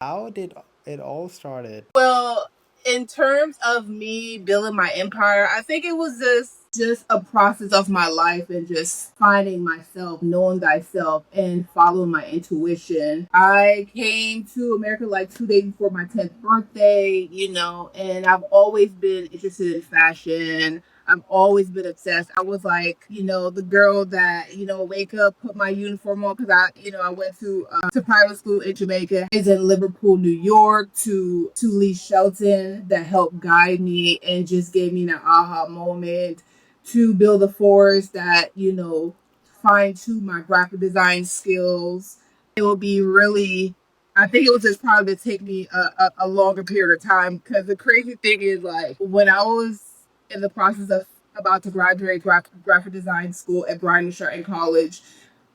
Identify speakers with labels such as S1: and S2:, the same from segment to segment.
S1: How did it all started?
S2: Well, in terms of me building my empire, I think it was just a process of my life and just finding myself, knowing thyself, and following my intuition. I came to America like 2 days before my 10th birthday, and I've always been interested in fashion. I've always been obsessed. I was like, the girl that, wake up, put my uniform on because I went to private school in Jamaica, is in Liverpool, New York, to Lee Shelton that helped guide me and just gave me an aha moment, to Build a Force that, fine tune my graphic design skills. It will be really, I think it was just probably to take me a longer period of time because the crazy thing is, like, when I was in the process of about to graduate graphic design school at Brian Sheridan College,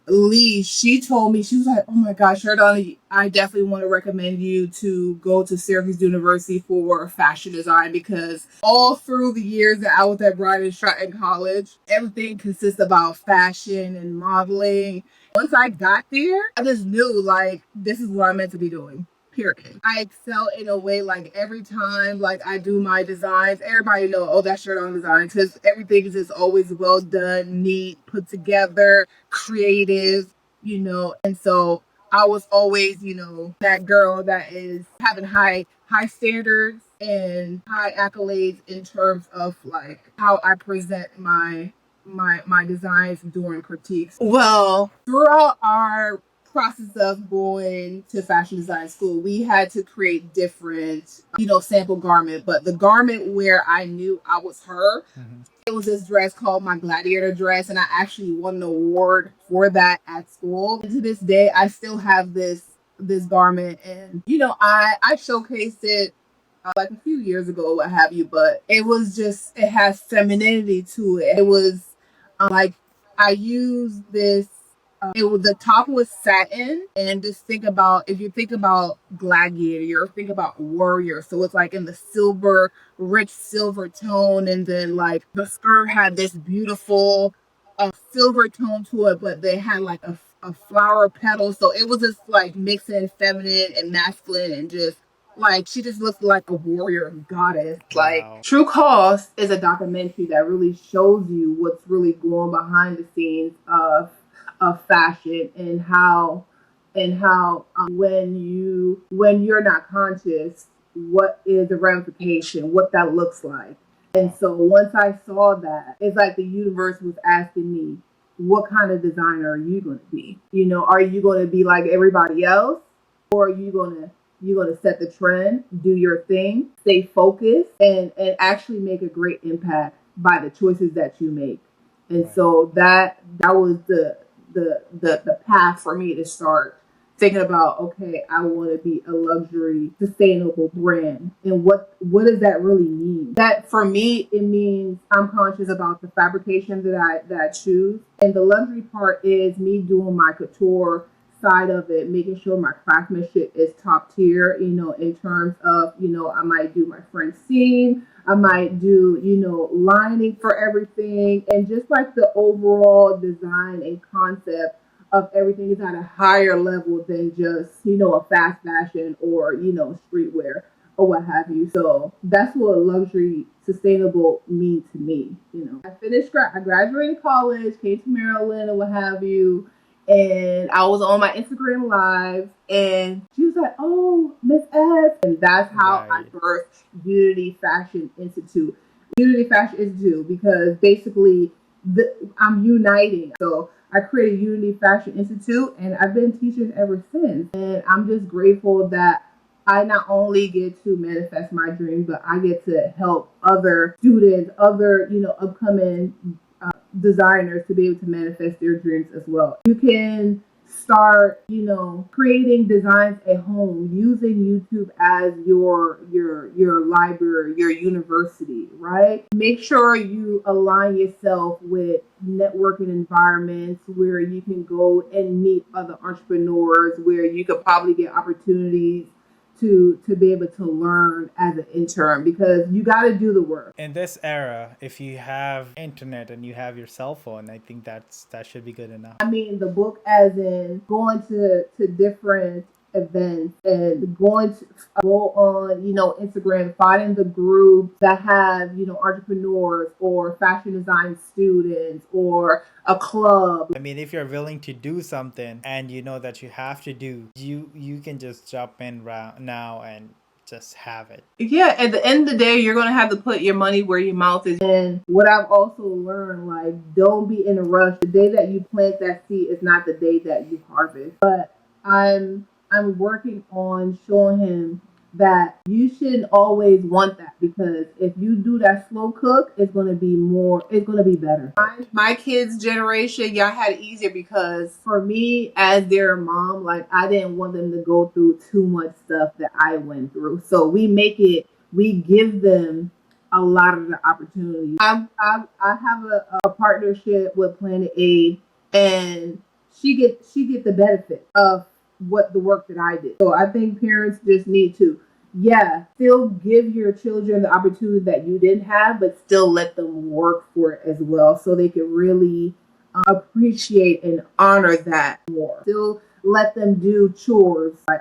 S2: Lee, she told me, she was like, "Oh my gosh, Sheridonna, I definitely want to recommend you to go to Syracuse University for fashion design because all through the years that I was at Brian Stratton College, everything consists about fashion and modeling. Once I got there, I just knew like this is what I'm meant to be doing. Period. I excel in a way like every time like I do my designs, everybody know, oh, that's shirt on design because everything is just always well done, neat, put together, creative, and so I was always, that girl that is having high standards and high accolades in terms of like how I present my designs during critiques. Well, throughout our process of going to fashion design school, we had to create different, sample garment. But the garment where I knew I was her,
S1: Hmm.
S2: it was this dress called my gladiator dress, and I actually won an award for that at school. And to this day, I still have this garment, and I showcased it like a few years ago, what have you. But it has femininity to it. It was like I used this. It was the top was satin, and just think about if you think about gladiator, think about warrior. So it's like in the silver, rich silver tone, and then like the skirt had this beautiful silver tone to it, but they had like a flower petal. So it was just like mixing feminine and masculine and just like she just looked like a warrior goddess. Like
S1: Wow.
S2: True Cost is a documentary that really shows you what's really going behind the scenes of fashion and how when you're not conscious, what is the ramification, what that looks like. And
S1: Wow.
S2: so once I saw that, it's like the universe was asking me, what kind of designer are you going to be? Are you going to be like everybody else, or are you going to set the trend, do your thing, stay focused, and actually make a great impact by the choices that you make. And
S1: Right.
S2: so that was the path for me to start thinking about, okay, I want to be a luxury sustainable brand, and what does that really mean? That for me, it means I'm conscious about the fabrication that I choose, and the luxury part is me doing my couture side of it, making sure my craftsmanship is top tier, in terms of, I might do my French seam, I might do, lining for everything, and just like the overall design and concept of everything is at a higher level than just, a fast fashion or, streetwear or what have you. So that's what luxury sustainable means to me. I graduated college, came to Maryland or what have you, and I was on my Instagram live, and she was like, "Oh, Miss S," and that's how I
S1: Right.
S2: birthed Unity Fashion Institute. Unity Fashion Institute because basically I'm uniting. So I created Unity Fashion Institute, and I've been teaching ever since. And I'm just grateful that I not only get to manifest my dream, but I get to help other students, other upcoming designers to be able to manifest their dreams as well. You can start, creating designs at home using YouTube as your library, your university, right? Make sure you align yourself with networking environments where you can go and meet other entrepreneurs, where you could probably get opportunities to be able to learn as an intern because you got to do the work.
S1: In this era, if you have internet and you have your cell phone, I think that should be good enough.
S2: I mean the book as in going to different events and going to go on, Instagram, finding the groups that have, entrepreneurs or fashion design students or a club.
S1: I mean, if you're willing to do something and you know that you have to do, you can just jump in now and just have it.
S2: Yeah, at the end of the day, you're going to have to put your money where your mouth is. And what I've also learned, like, don't be in a rush. The day that you plant that seed is not the day that you harvest. But I'm working on showing him that you shouldn't always want that, because if you do that slow cook, it's going to be better. My kids' generation, y'all had it easier, because for me, as their mom, like, I didn't want them to go through too much stuff that I went through. So we give them a lot of the opportunities. I have a partnership with Planet Aid, and she get the benefit of what the work that I did. So I think parents just need to, still give your children the opportunity that you didn't have, but still let them work for it as well, so they can really appreciate and honor that more. Still let them do chores. Like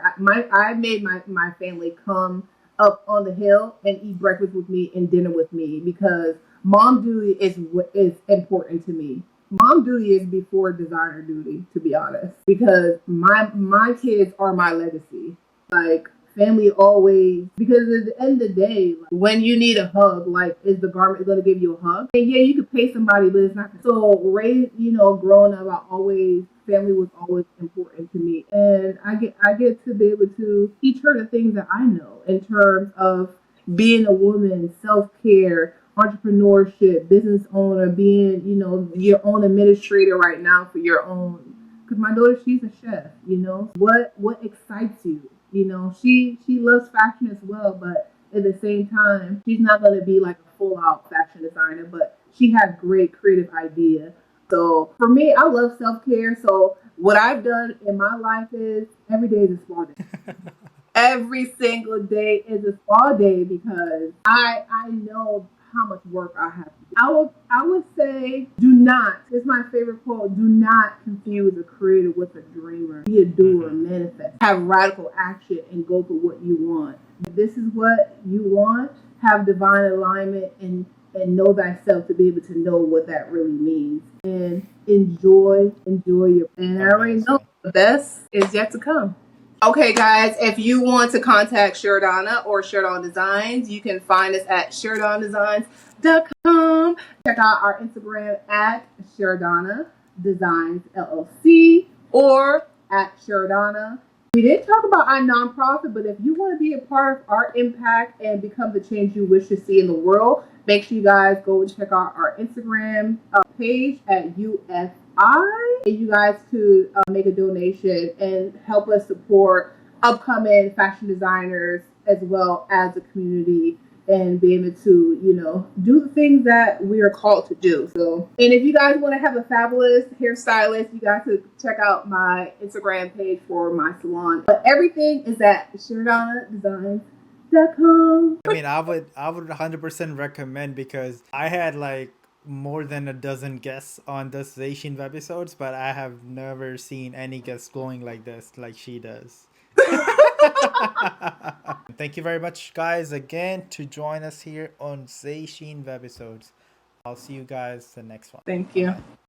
S2: I made my family come up on the hill and eat breakfast with me and dinner with me, because mom duty is what is important to me. Mom duty is before designer duty, to be honest, because my kids are my legacy. Like, family always, because at the end of the day, like, when you need a hug, like, is the garment going to give you a hug? And yeah, you could pay somebody, but it's not. So growing up, family was always important to me, and I get to be able to teach her the things that I know in terms of being a woman, self care, entrepreneurship, business owner, being, your own administrator right now for your own. Because my daughter, she's a chef. What excites you? She loves fashion as well, but at the same time, she's not going to be like a full out fashion designer, but she has great creative idea. So for me, I love self care. So what I've done in my life is every day is a spa day. Every single day is a spa day, because I know how much work I have to do. I would say, do not. This is my favorite quote. Do not confuse a creator with a dreamer. Be a doer, manifest, have radical action, and go for what you want. If this is what you want, have divine alignment, and know thyself to be able to know what that really means. And enjoy your. And I already know the best is yet to come. Okay, guys, if you want to contact Sheridonna or Sheridonna Designs, you can find us at SheridonnaDesigns.com. Check out our Instagram at Sheridonna Designs LLC or at Sheridonna. We didn't talk about our nonprofit, but if you want to be a part of our impact and become the change you wish to see in the world, make sure you guys go and check out our Instagram page at UFI. And you guys could make a donation and help us support upcoming fashion designers as well as the community, and be able to, do the things that we are called to do. So, and if you guys want to have a fabulous hairstylist, you guys could check out my Instagram page for my salon. But everything is at SheridonnaDesigns.com.
S1: I mean, I would 100% recommend, because I had like more than a dozen guests on this Asian episodes, but I have never seen any guest glowing like this, like she does. Thank you very much, guys, again to join us here on Zayshin Webisodes. I'll see you guys the next one.
S2: Thank you.
S1: Bye-bye.